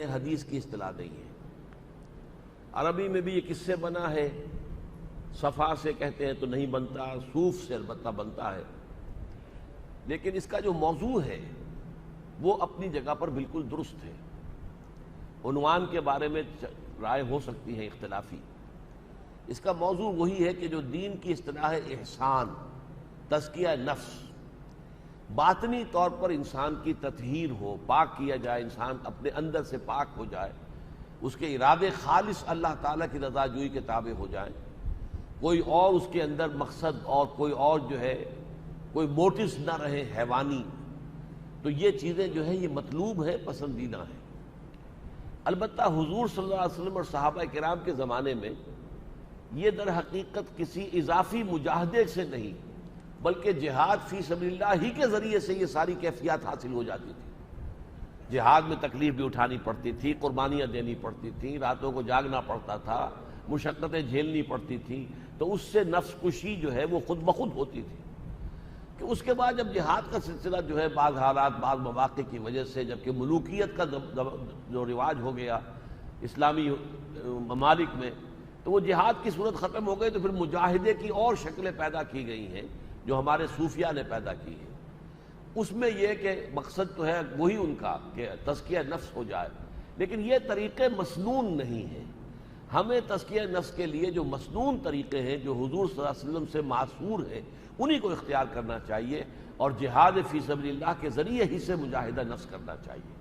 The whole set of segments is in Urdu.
حدیث کی اصطلاح نہیں ہے۔ عربی میں بھی یہ کس سے بنا ہے؟ صفا سے کہتے ہیں تو نہیں بنتا، صوف سے البتہ بنتا ہے، لیکن اس کا جو موضوع ہے وہ اپنی جگہ پر بالکل درست ہے۔ عنوان کے بارے میں رائے ہو سکتی ہے اختلافی، اس کا موضوع وہی ہے کہ جو دین کی اصطلاح ہے احسان، تزکیہ نفس، باطنی طور پر انسان کی تطہیر ہو، پاک کیا جائے، انسان اپنے اندر سے پاک ہو جائے، اس کے ارادے خالص اللہ تعالیٰ کی رضا جوئی کے تابع ہو جائیں، کوئی اور اس کے اندر مقصد اور کوئی اور جو ہے کوئی موٹیوز نہ رہے حیوانی، تو یہ چیزیں جو ہے یہ مطلوب ہے، پسندیدہ ہیں۔ البتہ حضور صلی اللہ علیہ وسلم اور صحابہ کرام کے زمانے میں یہ در حقیقت کسی اضافی مجاہدے سے نہیں بلکہ جہاد فی سبیل اللہ ہی کے ذریعے سے یہ ساری کیفیات حاصل ہو جاتی تھی۔ جہاد میں تکلیف بھی اٹھانی پڑتی تھی، قربانیاں دینی پڑتی تھیں، راتوں کو جاگنا پڑتا تھا، مشقتیں جھیلنی پڑتی تھیں، تو اس سے نفس کشی جو ہے وہ خود بخود ہوتی تھی۔ کہ اس کے بعد جب جہاد کا سلسلہ جو ہے بعض حالات بعض مواقع کی وجہ سے جبکہ ملوکیت کا جو رواج ہو گیا اسلامی ممالک میں، تو وہ جہاد کی صورت ختم ہو گئی، تو پھر مجاہدے کی اور شکلیں پیدا کی گئی ہیں جو ہمارے صوفیہ نے پیدا کی ہیں۔ اس میں یہ کہ مقصد تو ہے وہی ان کا کہ تزکیہ نفس ہو جائے، لیکن یہ طریقے مسنون نہیں ہیں۔ ہمیں تزکیہ نفس کے لیے جو مسنون طریقے ہیں جو حضور صلی اللہ علیہ وسلم سے معصور ہیں انہی کو اختیار کرنا چاہیے، اور جہاد فی سبیل اللہ کے ذریعے ہی سے مجاہدہ نفس کرنا چاہیے۔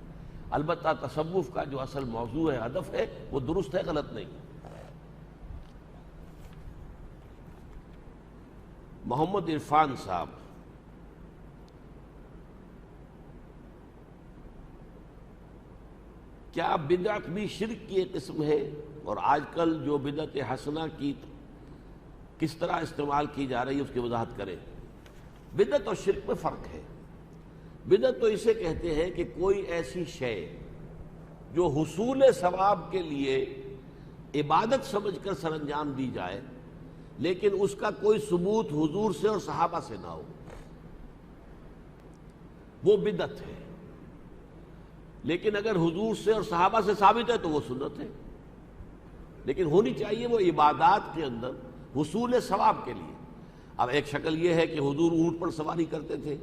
البتہ تصوف کا جو اصل موضوع ہے، ہدف ہے، وہ درست ہے، غلط نہیں۔ محمد عرفان صاحب، کیا بدعت بھی شرک کی ایک قسم ہے؟ اور آج کل جو بدعت حسنہ کی کس طرح استعمال کی جا رہی ہے اس کی وضاحت کریں۔ بدعت اور شرک میں فرق ہے۔ بدعت تو اسے کہتے ہیں کہ کوئی ایسی شے جو حصول ثواب کے لیے عبادت سمجھ کر سر انجام دی جائے لیکن اس کا کوئی ثبوت حضور سے اور صحابہ سے نہ ہو، وہ بدعت ہے۔ لیکن اگر حضور سے اور صحابہ سے ثابت ہے تو وہ سنت ہے، لیکن ہونی چاہیے وہ عبادات کے اندر حصول ثواب کے لیے۔ اب ایک شکل یہ ہے کہ حضور اونٹ پر سواری کرتے تھے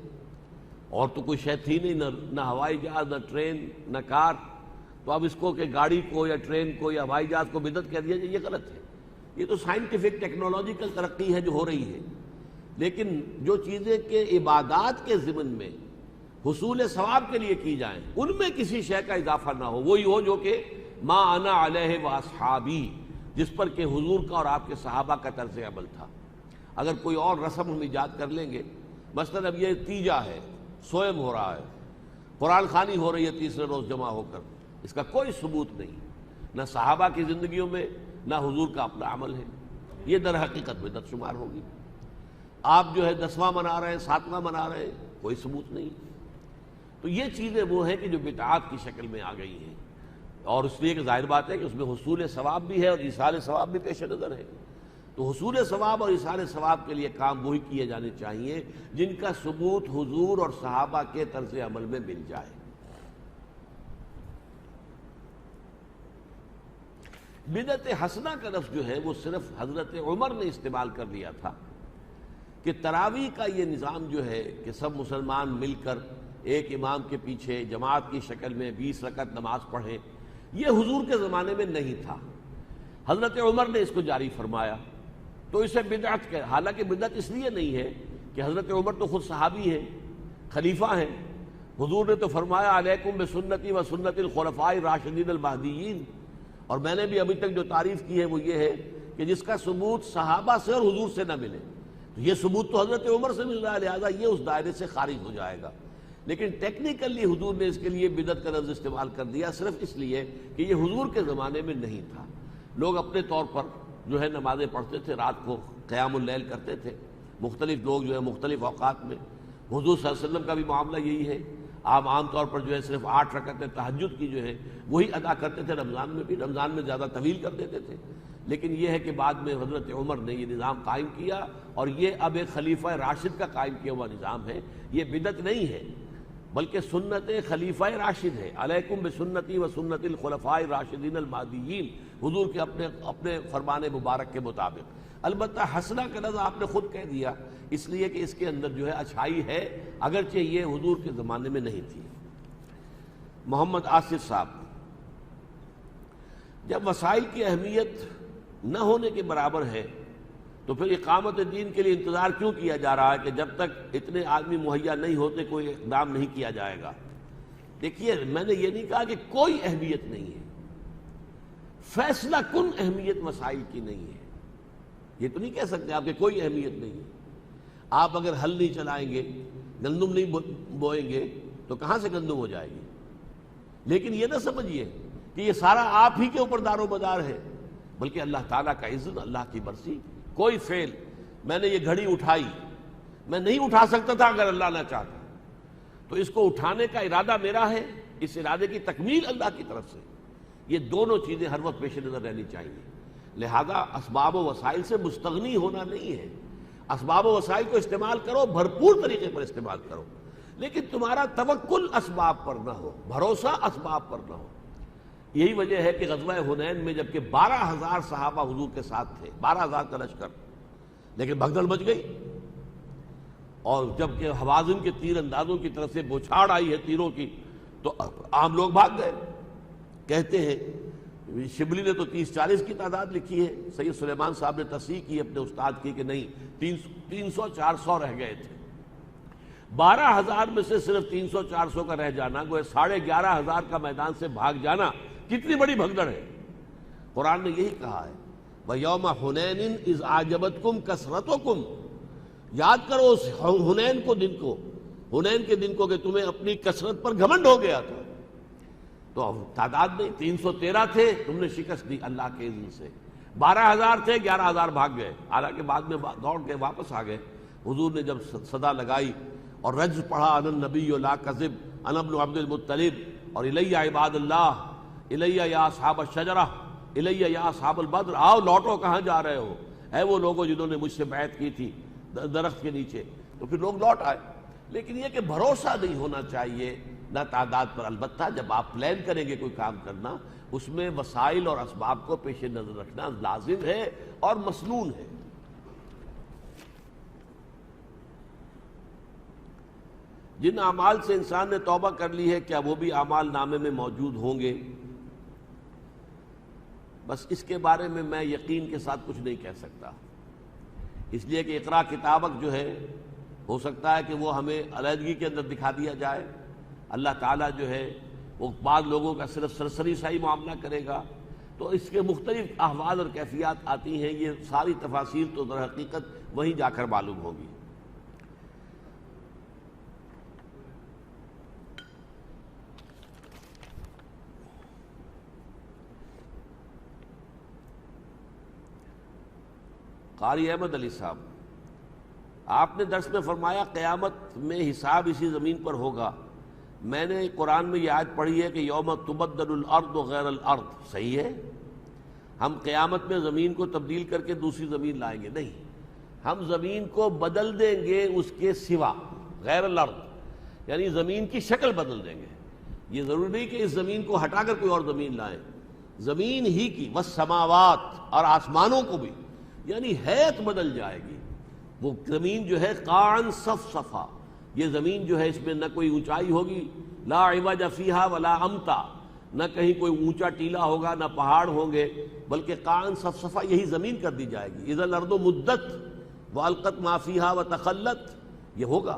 اور تو کوئی شے تھی نہیں، نہ ہوائی جہاز، نہ ٹرین، نہ کار، تو اب اس کو کہ گاڑی کو یا ٹرین کو یا ہوائی جہاز کو بدعت کہہ دیا جائے، یہ غلط ہے۔ یہ تو سائنٹیفک ٹیکنالوجیکل ترقی ہے جو ہو رہی ہے، لیکن جو چیزیں کہ عبادات کے ضمن میں حصول ثواب کے لیے کی جائیں ان میں کسی شے کا اضافہ نہ ہو، وہی ہو جو کہ ما انا علیہ واصحابی، جس پر کہ حضور کا اور آپ کے صحابہ کا طرز عمل تھا۔ اگر کوئی اور رسم ہم ایجاد کر لیں گے، مثلا اب یہ تیجا ہے، سوئم ہو رہا ہے، قرآن خوانی ہو رہی ہے تیسرے روز جمع ہو کر، اس کا کوئی ثبوت نہیں، نہ صحابہ کی زندگیوں میں نہ حضور کا اپنا عمل ہے، یہ در حقیقت بدعت شمار ہوگی۔ آپ جو ہے 10واں منا رہے ہیں، 7واں منا رہے ہیں، کوئی ثبوت نہیں۔ تو یہ چیزیں وہ ہیں کہ جو بدعات کی شکل میں آ گئی ہیں، اور اس لیے کہ ظاہر بات ہے کہ اس میں حصول ثواب بھی ہے اور ایصال ثواب بھی پیش نظر ہے۔ تو حصول ثواب اور ایصال ثواب کے لیے کام وہی کیے جانے چاہیے جن کا ثبوت حضور اور صحابہ کے طرز عمل میں مل جائے۔ بدعت حسنہ کا لفظ جو ہے وہ صرف حضرت عمر نے استعمال کر لیا تھا کہ تراویح کا یہ نظام جو ہے کہ سب مسلمان مل کر ایک امام کے پیچھے جماعت کی شکل میں 20 رکعت نماز پڑھیں، یہ حضور کے زمانے میں نہیں تھا۔ حضرت عمر نے اس کو جاری فرمایا، تو اسے بدعت کہ حالانکہ بدعت اس لیے نہیں ہے کہ حضرت عمر تو خود صحابی ہیں، خلیفہ ہیں، حضور نے تو فرمایا علیکم بسنتی و سنت الخلفاء الراشدین المہدیین، اور میں نے بھی ابھی تک جو تعریف کی ہے وہ یہ ہے کہ جس کا ثبوت صحابہ سے اور حضور سے نہ ملے، تو یہ ثبوت تو حضرت عمر سے مل رہا ہے، لہذا یہ اس دائرے سے خارج ہو جائے گا۔ لیکن ٹیکنیکلی حضور نے اس کے لیے بدعت کا لفظ استعمال کر دیا صرف اس لیے کہ یہ حضور کے زمانے میں نہیں تھا۔ لوگ اپنے طور پر جو ہے نمازیں پڑھتے تھے، رات کو قیام اللیل کرتے تھے، مختلف لوگ جو ہے مختلف اوقات میں، حضور صلی اللہ علیہ وسلم کا بھی معاملہ یہی ہے۔ آپ عام طور پر جو ہے صرف 8 رکعتیں تہجد کی جو ہے وہی ادا کرتے تھے، رمضان میں بھی، رمضان میں زیادہ طویل کر دیتے تھے۔ لیکن یہ ہے کہ بعد میں حضرت عمر نے یہ نظام قائم کیا، اور یہ اب ایک خلیفہ راشد کا قائم کیا ہوا نظام ہے، یہ بدعت نہیں ہے۔ بلکہ سنت خلیفہ راشد ہے، علیکم بسنتی و سنت الخلفاء الراشدین المہدیین، حضور کے اپنے فرمان مبارک کے مطابق۔ البتہ حسنہ کا لفظ آپ نے خود کہہ دیا، اس لیے کہ اس کے اندر جو ہے اچھائی ہے، اگرچہ یہ حضور کے زمانے میں نہیں تھی۔ محمد آصف صاحب، جب وسائل کی اہمیت نہ ہونے کے برابر ہے تو پھر اقامت دین کے لیے انتظار کیوں کیا جا رہا ہے کہ جب تک اتنے آدمی مہیا نہیں ہوتے کوئی اقدام نہیں کیا جائے گا؟ دیکھیے، میں نے یہ نہیں کہا کہ کوئی اہمیت نہیں ہے، فیصلہ کن اہمیت وسائل کی نہیں ہے، یہ تو نہیں کہہ سکتے آپ کہ کوئی اہمیت نہیں ہے۔ آپ اگر ہل نہیں چلائیں گے، گندم نہیں بوئیں گے تو کہاں سے گندم ہو جائے گی؟ لیکن یہ نہ سمجھیے کہ یہ سارا آپ ہی کے اوپر دار و مدار ہے، بلکہ اللہ تعالیٰ کا اذن، اللہ کی مرضی۔ کوئی فعل، میں نے یہ گھڑی اٹھائی، میں نہیں اٹھا سکتا تھا اگر اللہ نہ چاہتا، تو اس کو اٹھانے کا ارادہ میرا ہے، اس ارادے کی تکمیل اللہ کی طرف سے۔ یہ دونوں چیزیں ہر وقت پیش نظر رہنی چاہیے۔ لہذا اسباب و وسائل سے مستغنی ہونا نہیں ہے، اسباب و وسائل کو استعمال کرو، بھرپور طریقے پر استعمال کرو، لیکن تمہارا توکل اسباب پر نہ ہو، بھروسہ اسباب پر نہ ہو۔ یہی وجہ ہے کہ غزوہ حنین میں جبکہ 12,000 صحابہ حضور کے ساتھ تھے، 12,000 کا لشکر، لیکن بھگدڑ مچ گئی، اور جبکہ حوازن کے تیر اندازوں کی طرف سے بوچھاڑ آئی ہے تیروں کی، تو عام لوگ بھاگ گئے۔ کہتے ہیں شبلی نے تو 30-40 کی تعداد لکھی ہے، سید سلیمان صاحب نے تصحیح کی اپنے استاد کی کہ نہیں 300-400 رہ گئے تھے۔ 12,000 میں سے صرف 300-400 کا رہ جانا، گویا 11,500 کا میدان سے بھاگ جانا کتنی بڑی بھگدڑ ہے۔ قرآن نے یہی کہا ہے، وَيَوْمَ حُنَيْنٍ إِذْ أَعْجَبَتْكُمْ كَثْرَتُكُمْ، یاد کرو اس حنین کو، دن کو، حنین کے دن کو کہ تمہیں اپنی کثرت پر گھمنڈ ہو گیا تھا۔ تو تعداد نہیں، 313 تھے، تم نے شکست دی اللہ کے اذن سے۔ 12,000 تھے، 11,000 بھاگ گئے، حالانکہ بعد میں دوڑ کے واپس آ گئے۔ حضور نے جب صدا لگائی اور رجز پڑھا، انا النبی لا کذب انا ابن عبد المطلب، اور الیہ عباد اللہ، الیہ یا اصحاب الشجرہ، الیہ یا اصحاب البدر، آؤ لوٹو، کہاں جا رہے ہو، اے وہ لوگوں جنہوں نے مجھ سے بیعت کی تھی درخت کے نیچے، تو پھر لوگ لوٹ آئے۔ لیکن یہ کہ بھروسہ نہیں ہونا چاہیے نہ تعداد پر۔ البتہ جب آپ پلان کریں گے کوئی کام کرنا، اس میں وسائل اور اسباب کو پیش نظر رکھنا لازم ہے اور مسنون ہے۔ جن اعمال سے انسان نے توبہ کر لی ہے، کیا وہ بھی اعمال نامے میں موجود ہوں گے؟ بس اس کے بارے میں میں یقین کے ساتھ کچھ نہیں کہہ سکتا، اس لیے کہ اقرا کتابک جو ہے، ہو سکتا ہے کہ وہ ہمیں علیحدگی کے اندر دکھا دیا جائے۔ اللہ تعالیٰ جو ہے وہ بعض لوگوں کا صرف سرسری سا ہی معاملہ کرے گا، تو اس کے مختلف احوال اور کیفیات آتی ہیں، یہ ساری تفاصیر تو در حقیقت وہیں جا کر معلوم ہوگی۔ قاری احمد علی صاحب، آپ نے درس میں فرمایا قیامت میں حساب اسی زمین پر ہوگا۔ میں نے قرآن میں یہ آیت پڑھی ہے کہ یوم تبدل الارض غیر الارض، صحیح ہے؟ ہم قیامت میں زمین کو تبدیل کر کے دوسری زمین لائیں گے؟ نہیں، ہم زمین کو بدل دیں گے اس کے سوا، غیر الارض یعنی زمین کی شکل بدل دیں گے۔ یہ ضروری نہیں کہ اس زمین کو ہٹا کر کوئی اور زمین لائیں، زمین ہی کی، والسماوات، اور آسمانوں کو بھی، یعنی حیت بدل جائے گی۔ وہ زمین جو ہے قاعن صفصفا، یہ زمین جو ہے اس میں نہ کوئی اونچائی ہوگی، لا عوج فیہا ولا امتا، نہ کہیں کوئی اونچا ٹیلا ہوگا، نہ پہاڑ ہوں گے، بلکہ قاعن صفصفا یہی زمین کر دی جائے گی۔ اذا الارض مدت والقت ما فیہا وتخلت، یہ ہوگا،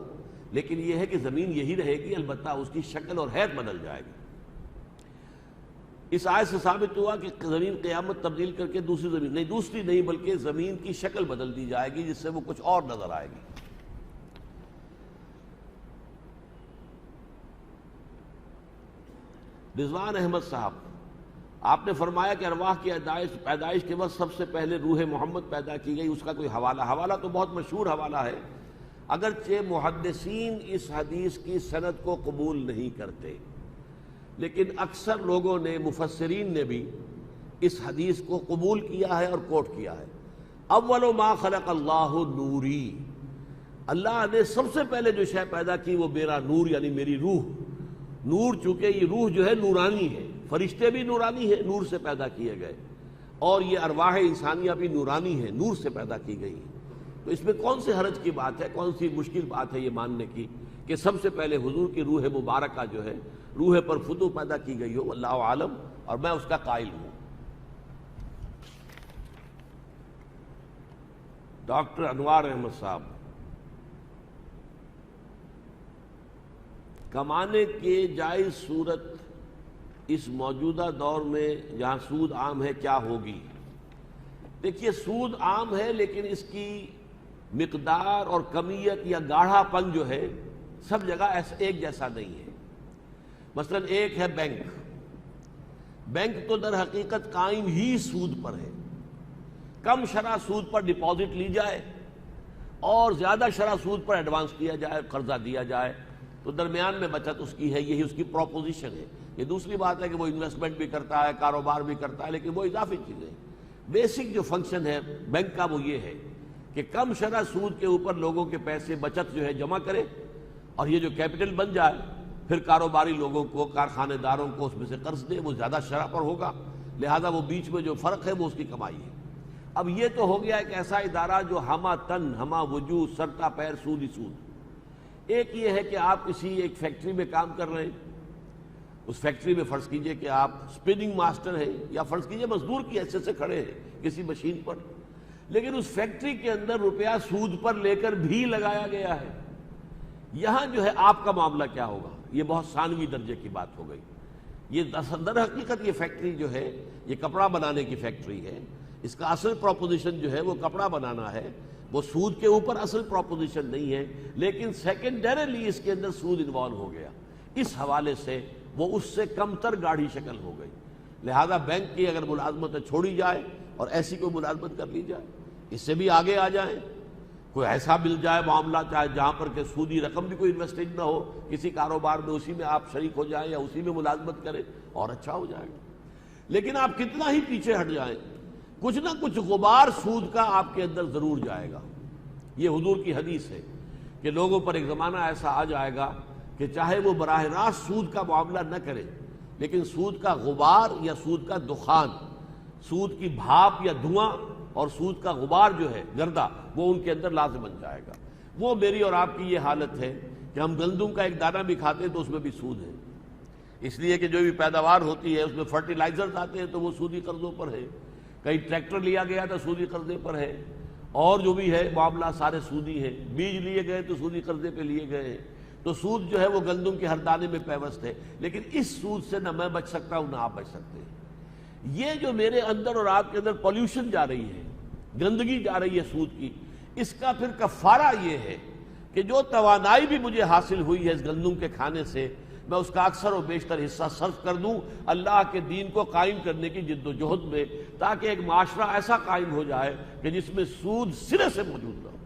لیکن یہ ہے کہ زمین یہی رہے گی، البتہ اس کی شکل اور حیت بدل جائے گی۔ اس آیت سے ثابت ہوا کہ زمین قیامت تبدیل کر کے دوسری زمین نہیں، دوسری نہیں بلکہ زمین کی شکل بدل دی جائے گی، جس سے وہ کچھ اور نظر آئے گی۔ رضوان احمد صاحب، آپ نے فرمایا کہ ارواح کی پیدائش کے وقت سب سے پہلے روح محمد پیدا کی گئی، اس کا کوئی حوالہ تو بہت مشہور حوالہ ہے، اگرچہ محدثین اس حدیث کی سند کو قبول نہیں کرتے، لیکن اکثر لوگوں نے، مفسرین نے بھی اس حدیث کو قبول کیا ہے اور کوٹ کیا ہے۔ اول ما خلق اللہ نوری، اللہ نے سب سے پہلے جو شے پیدا کی وہ میرا نور یعنی میری روح. نور چونکہ یہ روح جو ہے نورانی ہے، فرشتے بھی نورانی ہیں، نور سے پیدا کیے گئے، اور یہ ارواح انسانیہ بھی نورانی ہے، نور سے پیدا کی گئی. تو اس میں کون سے حرج کی بات ہے، کون سی مشکل بات ہے یہ ماننے کی کہ سب سے پہلے حضور کی روح مبارکہ جو ہے روح پر فتو پیدا کی گئی ہو. اللہ عالم، اور میں اس کا قائل ہوں. ڈاکٹر انوار احمد صاحب، کمانے کے جائز صورت اس موجودہ دور میں جہاں سود عام ہے کیا ہوگی؟ دیکھیے، سود عام ہے لیکن اس کی مقدار اور کمیت یا گاڑھا پن جو ہے سب جگہ ایک جیسا نہیں ہے. مثلا ایک ہے بینک. بینک تو در حقیقت قائم ہی سود پر ہے. کم شرح سود پر ڈپازٹ لی جائے اور زیادہ شرح سود پر ایڈوانس کیا جائے، قرضہ دیا جائے، تو درمیان میں بچت اس کی ہے. یہی اس کی پروپوزیشن ہے. یہ دوسری بات ہے کہ وہ انویسٹمنٹ بھی کرتا ہے، کاروبار بھی کرتا ہے، لیکن وہ اضافی چیزیں. بیسک جو فنکشن ہے بینک کا وہ یہ ہے کہ کم شرح سود کے اوپر لوگوں کے پیسے بچت جو ہے جمع کرے، اور یہ جو کیپٹل بن جائے پھر کاروباری لوگوں کو، کارخانے داروں کو اس میں سے قرض دے. وہ زیادہ شرح پر ہوگا، لہذا وہ بیچ میں جو فرق ہے وہ اس کی کمائی ہے. اب یہ تو ہو گیا ایک ایسا ادارہ جو ہمہ تن ہمہ وجود سرتا پیر سود ہی سود. ایک یہ ہے کہ آپ کسی ایک فیکٹری میں کام کر رہے ہیں، اس فیکٹری میں فرض کیجئے کہ آپ سپننگ ماسٹر ہیں، یا فرض کیجئے مزدور کی حیثیت سے کھڑے ہیں کسی مشین پر، لیکن اس فیکٹری کے اندر روپیہ سود پر لے کر بھی لگایا گیا ہے. یہاں جو ہے آپ کا معاملہ کیا ہوگا؟ یہ بہت ثانوی درجے کی بات ہو گئی. یہ در حقیقت یہ فیکٹری جو ہے یہ کپڑا بنانے کی فیکٹری ہے. اس کا اصل پروپوزیشن جو ہے وہ کپڑا بنانا ہے، وہ سود کے اوپر اصل پروپوزیشن نہیں ہے، لیکن سیکنڈریلی اس کے اندر سود انوالو ہو گیا. اس حوالے سے وہ اس سے کم تر گاڑھی شکل ہو گئی. لہذا بینک کی اگر ملازمت چھوڑی جائے اور ایسی کوئی ملازمت کر لی جائے، اس سے بھی آگے آ جائیں، کوئی ایسا مل جائے معاملہ چاہے جہاں پر کہ سودی رقم بھی کوئی انویسٹنگ نہ ہو کسی کاروبار میں، اسی میں آپ شریک ہو جائیں یا اسی میں ملازمت کریں، اور اچھا ہو جائے گا. لیکن آپ کتنا ہی پیچھے ہٹ جائیں، کچھ نہ کچھ غبار سود کا آپ کے اندر ضرور جائے گا. یہ حضور کی حدیث ہے کہ لوگوں پر ایک زمانہ ایسا آ جائے گا کہ چاہے وہ براہ راست سود کا معاملہ نہ کرے، لیکن سود کا غبار یا سود کا دخان، سود کی بھاپ یا دھواں اور سود کا غبار جو ہے گردہ، وہ ان کے اندر لازم بن جائے گا. وہ میری اور آپ کی یہ حالت ہے کہ ہم گندم کا ایک دانہ بھی کھاتے ہیں تو اس میں بھی سود ہے، اس لیے کہ جو بھی پیداوار ہوتی ہے اس میں فرٹیلائزرز آتے ہیں تو وہ سودی قرضوں پر ہے. کئی ٹریکٹر لیا گیا تو سودی قرضے پر ہے، اور جو بھی ہے معاملہ سارے سودی ہے. بیج لیے گئے تو سودی قرضے پہ لیے گئے ہیں. تو سود جو ہے وہ گندم کے ہر دانے میں پیوست ہے. لیکن اس سود سے نہ میں بچ سکتا ہوں نہ آپ بچ سکتے ہیں. یہ جو میرے اندر اور آپ کے اندر پولیوشن جا رہی ہے، گندگی جا رہی ہے سود کی، اس کا پھر کفارہ یہ ہے کہ جو توانائی بھی مجھے حاصل ہوئی ہے اس گندم کے کھانے سے، میں اس کا اکثر و بیشتر حصہ صرف کر دوں اللہ کے دین کو قائم کرنے کی جد و جہد میں، تاکہ ایک معاشرہ ایسا قائم ہو جائے کہ جس میں سود سرے سے موجود نہ ہو.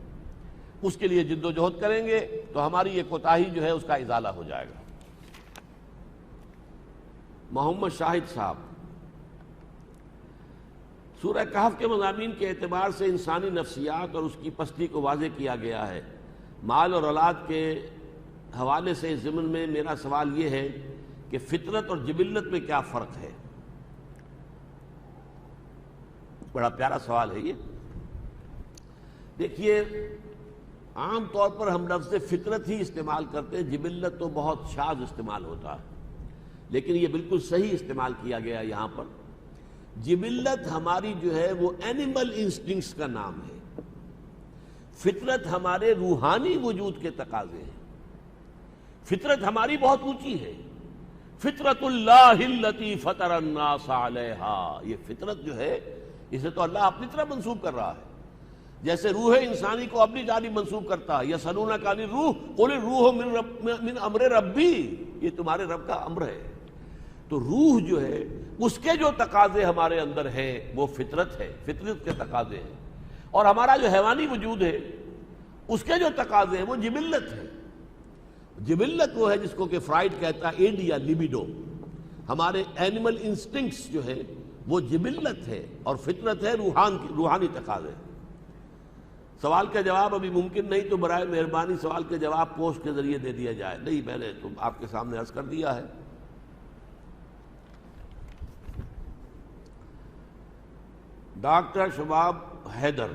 اس کے لیے جد و جہد کریں گے تو ہماری یہ کوتاہی جو ہے اس کا ازالہ ہو جائے گا. محمد شاہد صاحب، سورہ کہف کے مضامین کے اعتبار سے انسانی نفسیات اور اس کی پستی کو واضح کیا گیا ہے. مال اور اولاد کے حوالے سے اس ضمن میں میرا سوال یہ ہے کہ فطرت اور جبلت میں کیا فرق ہے؟ بڑا پیارا سوال ہے یہ. دیکھیے، عام طور پر ہم لفظ فطرت ہی استعمال کرتے ہیں، جبلت تو بہت شاذ استعمال ہوتا ہے، لیکن یہ بالکل صحیح استعمال کیا گیا یہاں پر. جبلت ہماری جو ہے وہ اینیمل انسٹنکٹس کا نام ہے، فطرت ہمارے روحانی وجود کے تقاضے ہیں. فطرت ہماری بہت اونچی ہے. فطرت اللہ التی فطر الناس علیہا، یہ فطرت جو ہے اسے تو اللہ اپنی طرف منسوب کر رہا ہے. جیسے روح انسانی کو اپنی جانب منسوب کرتا ہے، یسألونک عن الروح قل الروح من امر ربی، یہ تمہارے رب کا امر ہے. تو روح جو ہے اس کے جو تقاضے ہمارے اندر ہیں وہ فطرت ہے، فطرت کے تقاضے ہیں. اور ہمارا جو حیوانی وجود ہے اس کے جو تقاضے ہیں وہ جبلت ہے. جبلت وہ ہے جس کو کہ فرائڈ کہتا ہے ایڈ یا لیبیڈو. ہمارے اینیمل انسٹنکٹس جو ہے وہ جبلت ہے، اور فطرت ہے روحانی تقاضے. سوال کا جواب ابھی ممکن نہیں تو برائے مہربانی سوال کا جواب پوسٹ کے ذریعے دے دیا جائے. نہیں، میں نے تو آپ کے سامنے عرض کر دیا ہے. ڈاکٹر شہاب حیدر،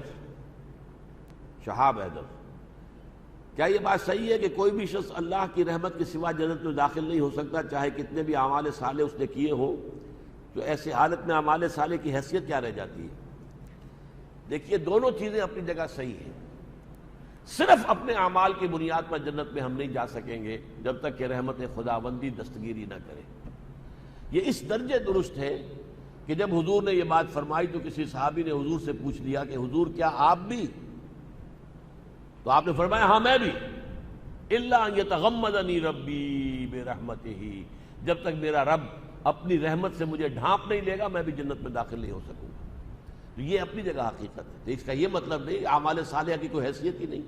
کیا یہ بات صحیح ہے کہ کوئی بھی شخص اللہ کی رحمت کے سوا جنت میں داخل نہیں ہو سکتا چاہے کتنے بھی اعمال صالح اس نے کیے ہوں؟ تو ایسی حالت میں اعمال صالح کی حیثیت کیا رہ جاتی ہے؟ دیکھیے، دونوں چیزیں اپنی جگہ صحیح ہیں. صرف اپنے اعمال کی بنیاد پر جنت میں ہم نہیں جا سکیں گے جب تک کہ رحمت خداوندی دستگیری نہ کرے. یہ اس درجے درست ہے کہ جب حضور نے یہ بات فرمائی تو کسی صحابی نے حضور سے پوچھ لیا کہ حضور کیا آپ بھی؟ تو آپ نے فرمایا ہاں میں بھی. الا ان یتغمدنی ربی برحمتہ، جب تک میرا رب اپنی رحمت سے مجھے ڈھانپ نہیں لے گا میں بھی جنت میں داخل نہیں ہو سکوں گا. تو یہ اپنی جگہ حقیقت ہے. اس کا یہ مطلب نہیں اعمال صالحہ کی کوئی حیثیت ہی نہیں.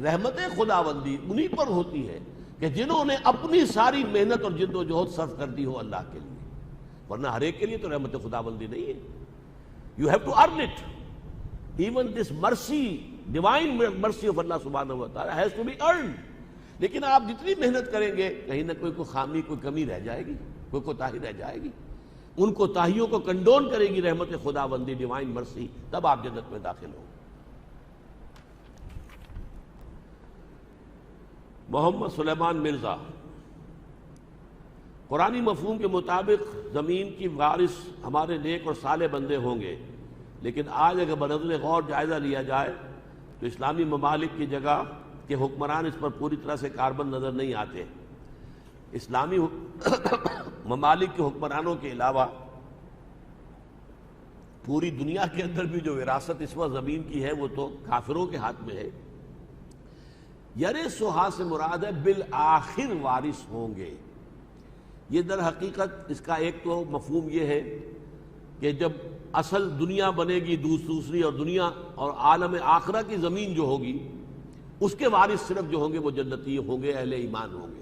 رحمت خداوندی انہی پر ہوتی ہے کہ جنہوں نے اپنی ساری محنت اور جد و جہد صرف کر دی ہو اللہ کے لیے، ورنہ ہر ایک کے لیے تو رحمت خداوندی نہیں ہے. You have to earn it. Even this mercy, divine mercy of Allah subhanahu wa ta'ala has to be earned. لیکن آپ جتنی محنت کریں گے کہیں نہ کوئی خامی، کوئی کمی رہ جائے گی، کوئی کوتاہی رہ جائے گی. ان کوتاہیوں کو کنڈون کرے گی رحمت خداوندی، ڈیوائن مرسی، تب آپ جنت میں داخل ہوں. محمد سلیمان مرزا، قرآنی مفہوم کے مطابق زمین کی وارث ہمارے نیک اور صالح بندے ہوں گے، لیکن آج اگر بنظر غور جائزہ لیا جائے تو اسلامی ممالک کی جگہ کے حکمران اس پر پوری طرح سے کاربند نظر نہیں آتے. اسلامی ممالک کے حکمرانوں کے علاوہ پوری دنیا کے اندر بھی جو وراثت اس وقت زمین کی ہے وہ تو کافروں کے ہاتھ میں ہے. یرثھا سے مراد ہے بالآخر وارث ہوں گے. یہ در حقیقت اس کا ایک تو مفہوم یہ ہے کہ جب اصل دنیا بنے گی دوسری اور دنیا اور عالم آخرہ کی زمین جو ہوگی اس کے وارث صرف جو ہوں گے وہ جنتی ہوں گے، اہل ایمان ہوں گے،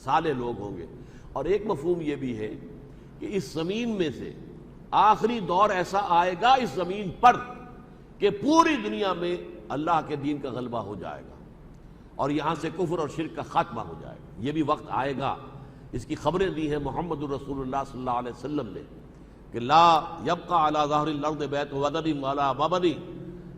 صالح لوگ ہوں گے. اور ایک مفہوم یہ بھی ہے کہ اس زمین میں سے آخری دور ایسا آئے گا اس زمین پر کہ پوری دنیا میں اللہ کے دین کا غلبہ ہو جائے گا اور یہاں سے کفر اور شرک کا خاتمہ ہو جائے گا. یہ بھی وقت آئے گا. اس کی خبریں دی ہیں محمد الرسول اللہ صلی اللہ علیہ وسلم نے کہ لا یبقى علی ظہر الارض بیت وطن ولا مبنی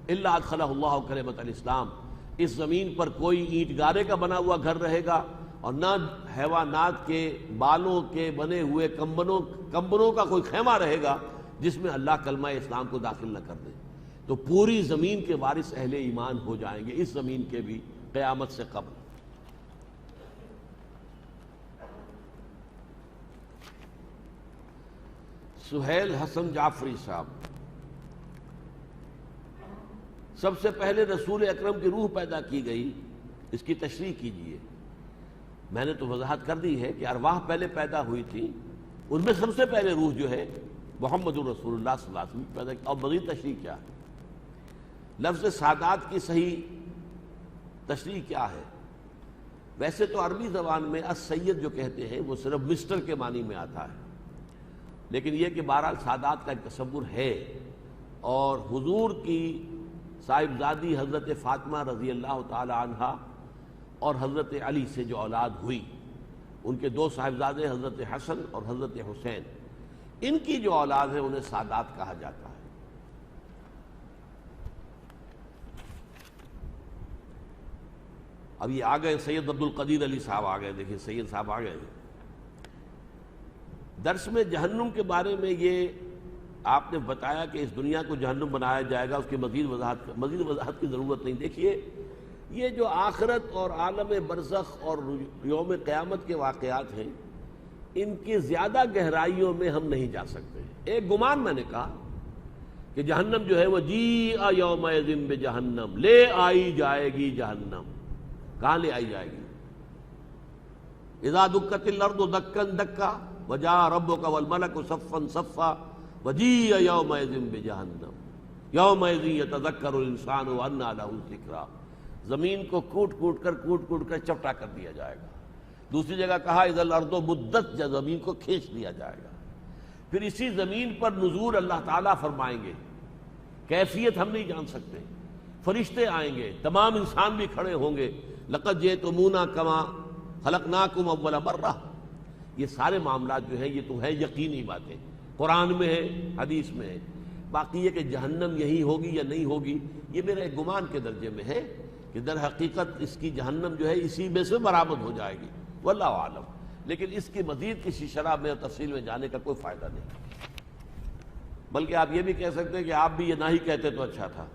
الا ادخلہ اللہ کلمۃ الاسلام. اس زمین پر کوئی اینٹ گارے کا بنا ہوا گھر رہے گا اور نہ حیوانات کے بالوں کے بنے ہوئے کمبنوں کا کوئی خیمہ رہے گا جس میں اللہ کلمہ اسلام کو داخل نہ کر دے. تو پوری زمین کے وارث اہل ایمان ہو جائیں گے، اس زمین کے بھی، قیامت سے قبل. سہیل حسن جعفری صاحب، سب سے پہلے رسول اکرم کی روح پیدا کی گئی، اس کی تشریح کیجئے. میں نے تو وضاحت کر دی ہے کہ ارواح پہلے پیدا ہوئی تھی، ان میں سب سے پہلے روح جو ہے محمد الرسول اللہ صلی اللہ علیہ وسلم پیدا کی. اور مزید تشریح کیا ہے؟ لفظ سادات کی صحیح تشریح کیا ہے؟ ویسے تو عربی زبان میں السید جو کہتے ہیں وہ صرف مسٹر کے معنی میں آتا ہے، لیکن یہ کہ بہرحال سادات کا ایک تصور ہے. اور حضور کی صاحبزادی حضرت فاطمہ رضی اللہ تعالی عنہا اور حضرت علی سے جو اولاد ہوئی، ان کے دو صاحبزادے حضرت حسن اور حضرت حسین، ان کی جو اولاد ہے انہیں سادات کہا جاتا ہے. اب یہ آ گئے سید عبد القدیر علی صاحب آ گئے. دیکھیں سید صاحب آ گئے. درس میں جہنم کے بارے میں یہ آپ نے بتایا کہ اس دنیا کو جہنم بنایا جائے گا، اس کی مزید وضاحت کی ضرورت نہیں. دیکھیے یہ جو آخرت اور عالم برزخ اور یوم قیامت کے واقعات ہیں ان کی زیادہ گہرائیوں میں ہم نہیں جا سکتے. ایک گمان میں نے کہا کہ جہنم جو ہے وہ جیء یومئذ بجہنم، لے آئی جائے گی جہنم. کہاں لے آئی جائے گی؟ اذا دکت الارض دکا دکا وجاء ربک والملک صفا صفا وجیء یومئذ بجہنم یومئذ یتذکر الانسان وانى له الذکریٰ. زمین کو کوٹ کوٹ کر چپٹا کر دیا جائے گا. دوسری جگہ کہا اذا الارض مدت، زمین کو کھینچ دیا جائے گا. پھر اسی زمین پر نزول اللہ تعالیٰ فرمائیں گے. کیفیت ہم نہیں جان سکتے، فرشتے آئیں گے، تمام انسان بھی کھڑے ہوں گے، لقد جئتمونا کما خلقناکم اول مرہ. یہ سارے معاملات جو ہیں یہ تو ہے یقینی باتیں، قرآن میں ہے، حدیث میں ہے. باقی یہ کہ جہنم یہی ہوگی یا نہیں ہوگی، یہ میرے ایک گمان کے درجے میں ہے کہ در حقیقت اس کی جہنم جو ہے اسی میں سے برآمد ہو جائے گی، واللہ عالم. لیکن اس کی مزید کسی شرح میں اور تفصیل میں جانے کا کوئی فائدہ نہیں. بلکہ آپ یہ بھی کہہ سکتے ہیں کہ آپ بھی یہ نہ ہی کہتے تو اچھا تھا،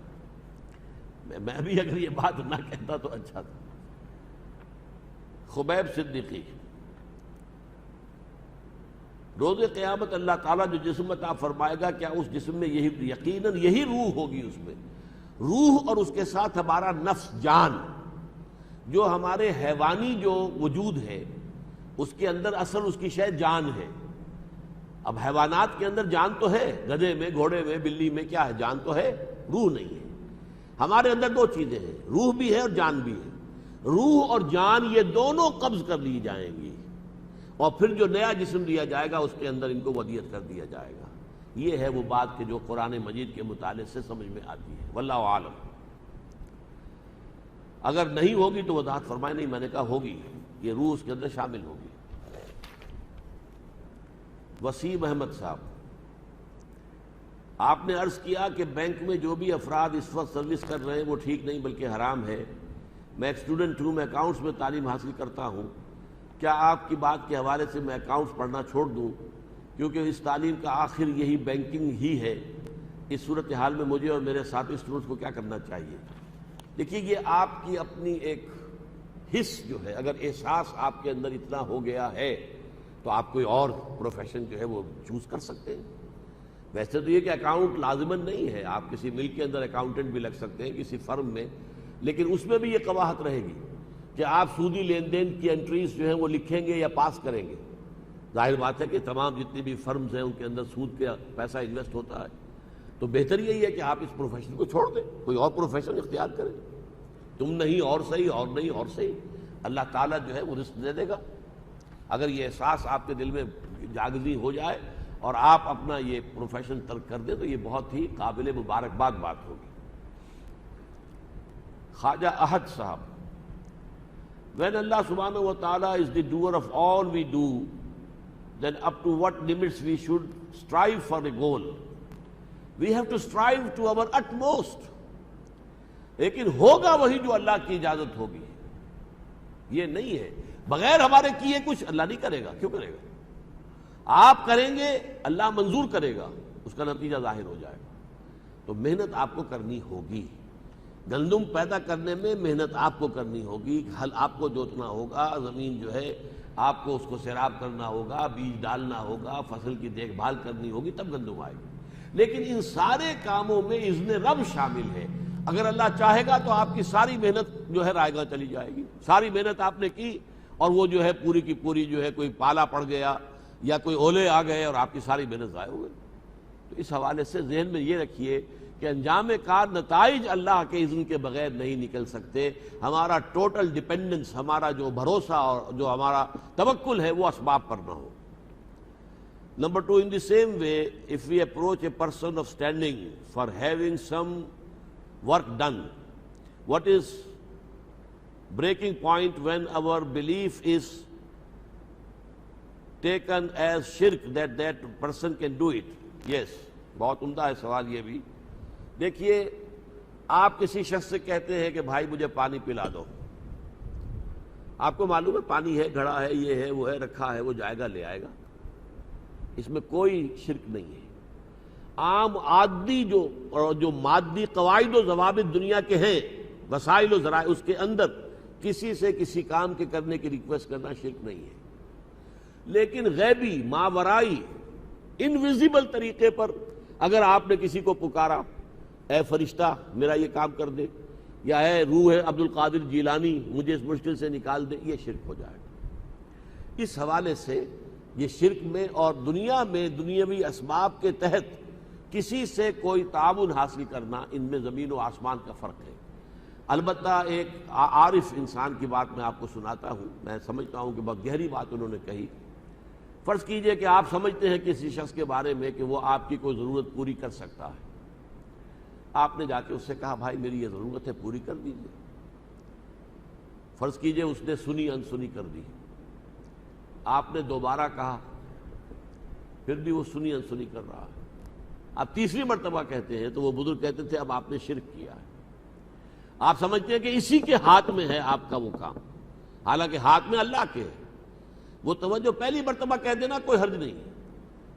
میں بھی اگر یہ بات نہ کہتا تو اچھا تھا. خبیب صدیقی، روز قیامت اللہ تعالیٰ جو جسم عطا فرمائے گا، کیا اس جسم میں یہی یقیناً یہی روح ہوگی؟ اس میں روح اور اس کے ساتھ ہمارا نفس، جان، جو ہمارے حیوانی جو وجود ہے اس کے اندر اصل اس کی شے جان ہے. اب حیوانات کے اندر جان تو ہے، گدھے میں، گھوڑے میں، بلی میں کیا ہے؟ جان تو ہے، روح نہیں ہے. ہمارے اندر دو چیزیں ہیں، روح بھی ہے اور جان بھی ہے. روح اور جان یہ دونوں قبض کر لی جائیں گی، اور پھر جو نیا جسم دیا جائے گا اس کے اندر ان کو ودیعت کر دیا جائے گا. یہ ہے وہ بات کہ جو قرآن مجید کے مطالعے سے سمجھ میں آتی ہے، واللہ عالم. اگر نہیں ہوگی تو وضاحت فرمائے. نہیں، میں نے کہا ہوگی، یہ روح اس کے اندر شامل ہوگی. وسیم احمد صاحب، آپ نے عرض کیا کہ بینک میں جو بھی افراد اس وقت سروس کر رہے ہیں وہ ٹھیک نہیں بلکہ حرام ہے. میں ایک اسٹوڈنٹ ہوں، میں اکاؤنٹس میں تعلیم حاصل کرتا ہوں. کیا آپ کی بات کے حوالے سے میں اکاؤنٹس پڑھنا چھوڑ دوں کیونکہ اس تعلیم کا آخر یہی بینکنگ ہی ہے؟ اس صورتحال میں مجھے اور میرے ساتھی اسٹوڈنٹس کو کیا کرنا چاہیے؟ دیکھیے، یہ آپ کی اپنی ایک حس جو ہے، اگر احساس آپ کے اندر اتنا ہو گیا ہے تو آپ کوئی اور پروفیشن جو ہے وہ چوز کر سکتے ہیں. ویسے تو یہ کہ اکاؤنٹ لازماً نہیں ہے، آپ کسی ملک کے اندر اکاؤنٹنٹ بھی لگ سکتے ہیں کسی فرم میں، لیکن اس میں بھی یہ قباحت رہے گی کہ آپ سودی لین دین کی انٹریز جو ہیں وہ لکھیں گے یا پاس کریں گے. ظاہر بات ہے کہ تمام جتنی بھی فرمز ہیں ان کے اندر سود کا پیسہ انویسٹ ہوتا ہے. تو بہتر یہی ہے کہ آپ اس پروفیشن کو چھوڑ دیں، کوئی اور پروفیشن اختیار کریں. تم نہیں اور صحیح، اور نہیں اور صحیح، اللہ تعالیٰ جو ہے وہ رزق دے دے گا. اگر یہ احساس آپ کے دل میں جاگزی ہو جائے اور آپ اپنا یہ پروفیشن ترک کر دیں تو یہ بہت ہی قابل مبارکباد بات ہوگی. خواجہ احد صاحب، when Allah subhanahu wa ta'ala is the doer of all we do, then up to what limits we should strive for a goal? We have to strive to our utmost. لیکن ہوگا وہی جو اللہ کی اجازت ہوگی. یہ نہیں ہے بغیر ہمارے کیے کچھ اللہ نہیں کرے گا. کیوں کرے گا؟ آپ کریں گے، اللہ منظور کرے گا، اس کا نتیجہ ظاہر ہو جائے گا. تو محنت آپ کو کرنی ہوگی. گندم پیدا کرنے میں محنت آپ کو کرنی ہوگی، ہل آپ کو جوتنا ہوگا، زمین جو ہے آپ کو اس کو سیراب کرنا ہوگا، بیج ڈالنا ہوگا، فصل کی دیکھ بھال کرنی ہوگی، تب گندم آئے گی. لیکن ان سارے کاموں میں اذن رب شامل ہے. اگر اللہ چاہے گا تو آپ کی ساری محنت جو ہے رائے گاہ چلی جائے گی. ساری محنت آپ نے کی اور وہ جو ہے پوری کی پوری جو ہے کوئی پالا پڑ گیا یا کوئی اولے آ گئے اور آپ کی ساری محنت ضائع ہو گئی. تو اس حوالے سے ذہن میں یہ رکھیے کہ انجام کار نتائج اللہ کے اذن کے بغیر نہیں نکل سکتے. ہمارا ٹوٹل ڈیپینڈنس، ہمارا جو بھروسہ اور جو ہمارا توکل ہے وہ اسباب پر نہ ہو. Number 2, in the same way, if we approach a person of standing for having some work done, what is breaking point when our belief is taken as shirk that that person can do it? Yes, بہت عمدہ ہے سوال یہ بھی. دیکھیے، آپ کسی شخص سے کہتے ہیں کہ بھائی مجھے پانی پلا دو. آپ کو معلوم ہے پانی ہے، گھڑا ہے، یہ ہے، وہ ہے، رکھا ہے، وہ جائے گا، لے آئے گا. اس میں کوئی شرک نہیں ہے. عام عادی جو مادی قواعد و ضوابط دنیا کے ہیں، وسائل و ذرائع، اس کے اندر کسی سے کسی کام کے کرنے کی ریکویسٹ کرنا شرک نہیں ہے. لیکن غیبی، ماورائی، انویزیبل طریقے پر اگر آپ نے کسی کو پکارا، اے فرشتہ میرا یہ کام کر دے، یا اے روح عبد القادر جیلانی مجھے اس مشکل سے نکال دے، یہ شرک ہو جائے گا. اس حوالے سے یہ شرک میں اور دنیا میں دنیاوی اسباب کے تحت کسی سے کوئی تعاون حاصل کرنا، ان میں زمین و آسمان کا فرق ہے. البتہ ایک عارف انسان کی بات میں آپ کو سناتا ہوں. میں سمجھتا ہوں کہ بہت گہری بات انہوں نے کہی. فرض کیجئے کہ آپ سمجھتے ہیں کسی شخص کے بارے میں کہ وہ آپ کی کوئی ضرورت پوری کر سکتا ہے. آپ نے جا کے اس سے کہا بھائی میری یہ ضرورت ہے پوری کر دیجیے. فرض کیجئے اس نے سنی انسنی کر دی, آپ نے دوبارہ کہا, پھر بھی وہ سنی انسنی کر رہا ہے. آپ تیسری مرتبہ کہتے ہیں تو وہ بزرگ کہتے تھے اب آپ نے شرک کیا ہے. آپ سمجھتے ہیں کہ اسی کے ہاتھ میں ہے آپ کا وہ کام, حالانکہ ہاتھ میں اللہ کے ہے. وہ توجہ پہلی مرتبہ کہہ دینا کوئی حرج نہیں ہے,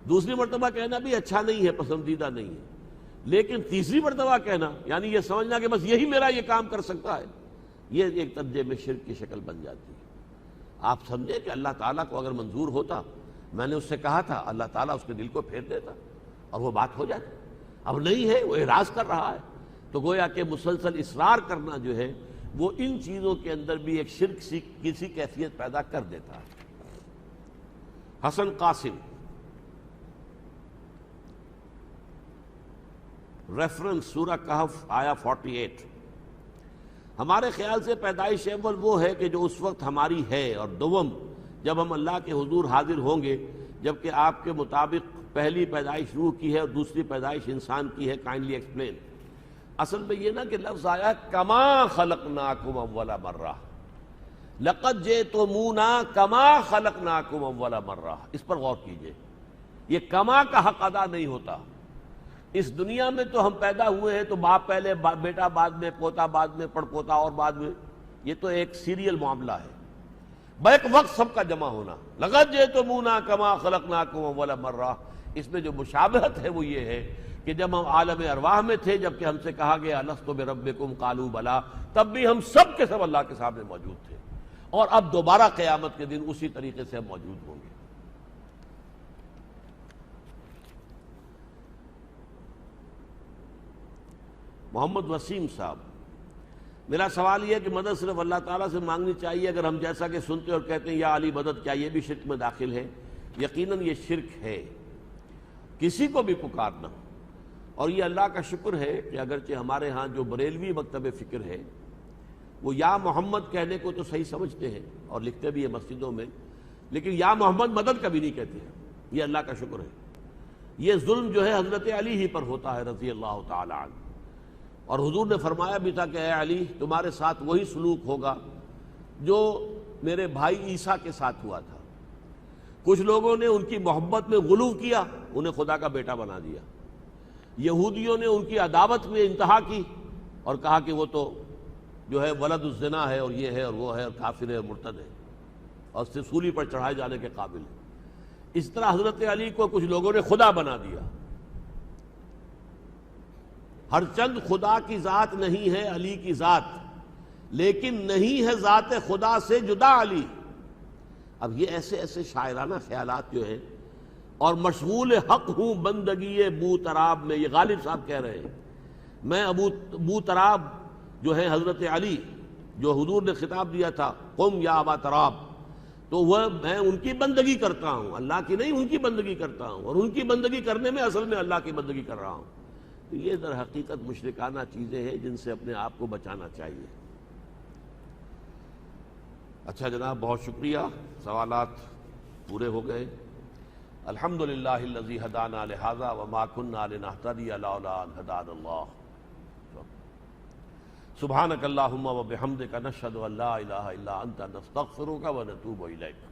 دوسری مرتبہ کہنا بھی اچھا نہیں ہے, پسندیدہ نہیں ہے, لیکن تیسری مرتبہ کہنا یعنی یہ سمجھنا کہ بس یہی میرا یہ کام کر سکتا ہے, یہ ایک درجے میں شرک کی شکل بن جاتی ہے. آپ سمجھے کہ اللہ تعالیٰ کو اگر منظور ہوتا, میں نے اس سے کہا تھا, اللہ تعالیٰ اس کے دل کو پھیر دیتا اور وہ بات ہو جاتی. اب نہیں ہے, وہ اعراض کر رہا ہے. تو گویا کہ مسلسل اصرار کرنا جو ہے وہ ان چیزوں کے اندر بھی ایک شرک کسی کیفیت پیدا کر دیتا ہے. حسن قاسم, ریفرنس سورہ کہف آیا 48. ہمارے خیال سے پیدائش اول وہ ہے کہ جو اس وقت ہماری ہے, اور دوم جب ہم اللہ کے حضور حاضر ہوں گے, جبکہ آپ کے مطابق پہلی پیدائش روح کی ہے اور دوسری پیدائش انسان کی ہے. Kindly explain. اصل میں یہ نا کہ لفظ آیا کما خلقناکم اول مرہ, لقد جئتمونا کما خلقناکم اول مرہ. اس پر غور کیجئے, یہ کما کا حق ادا نہیں ہوتا. اس دنیا میں تو ہم پیدا ہوئے ہیں تو باپ پہلے, بیٹا بعد میں, پوتا بعد میں, پڑ پوتا اور بعد میں, یہ تو ایک سیریل معاملہ ہے. بیک وقت سب کا جمع ہونا. لقد جئتمونا کما خلقناکم اول مرہ. اس میں جو مشابہت ہے وہ یہ ہے کہ جب ہم عالم ارواح میں تھے, جبکہ ہم سے کہا گیا الست بربکم قالوا بلا, تب بھی ہم سب کے سب اللہ کے سامنے موجود تھے, اور اب دوبارہ قیامت کے دن اسی طریقے سے ہم موجود ہوں گے. محمد وسیم صاحب, میرا سوال یہ ہے کہ مدد صرف اللہ تعالیٰ سے مانگنی چاہیے اگر ہم جیسا کہ سنتے اور کہتے ہیں یا علی مدد, کیا یہ بھی شرک میں داخل ہے؟ یقیناً یہ شرک ہے, کسی کو بھی پکارنا. اور یہ اللہ کا شکر ہے کہ اگرچہ ہمارے ہاں جو بریلوی مکتب فکر ہے وہ یا محمد کہنے کو تو صحیح سمجھتے ہیں اور لکھتے بھی ہیں مسجدوں میں, لیکن یا محمد مدد کبھی نہیں کہتے ہیں. یہ اللہ کا شکر ہے. یہ ظلم جو ہے حضرت علی ہی پر ہوتا ہے رضی اللہ تعالی عنہ, اور حضور نے فرمایا بھی تھا کہ اے علی تمہارے ساتھ وہی سلوک ہوگا جو میرے بھائی عیسیٰ کے ساتھ ہوا تھا. کچھ لوگوں نے ان کی محبت میں غلو کیا, انہیں خدا کا بیٹا بنا دیا. یہودیوں نے ان کی عداوت میں انتہا کی اور کہا کہ وہ تو جو ہے ولد الزنا ہے اور یہ ہے اور وہ ہے اور کافر ہے اور مرتد ہے اور سولی پر چڑھائے جانے کے قابل ہے. اس طرح حضرت علی کو کچھ لوگوں نے خدا بنا دیا. ہر چند خدا کی ذات نہیں ہے علی کی ذات, لیکن نہیں ہے ذات خدا سے جدا علی. اب یہ ایسے ایسے شاعرانہ خیالات جو ہیں, اور مشغول حق ہوں بندگی بو تراب میں, یہ غالب صاحب کہہ رہے ہیں. میں ابو تراب جو ہے حضرت علی, جو حضور نے خطاب دیا تھا قم یا ابا تراب, تو وہ میں ان کی بندگی کرتا ہوں, اللہ کی نہیں, ان کی بندگی کرتا ہوں, اور ان کی بندگی کرنے میں اصل میں اللہ کی بندگی کر رہا ہوں. تو یہ در حقیقت مشرکانہ چیزیں ہیں جن سے اپنے آپ کو بچانا چاہیے. اچھا جناب, بہت شکریہ, سوالات پورے ہو گئے. الحمدللہ الذی ہدانا لہذا وما کنا لنہتدی لولا ان ہدانا اللہ. سبحانک اللہم وبحمدک نشہد ان لا الہ الا انت نستغفرک ونتوب الیک.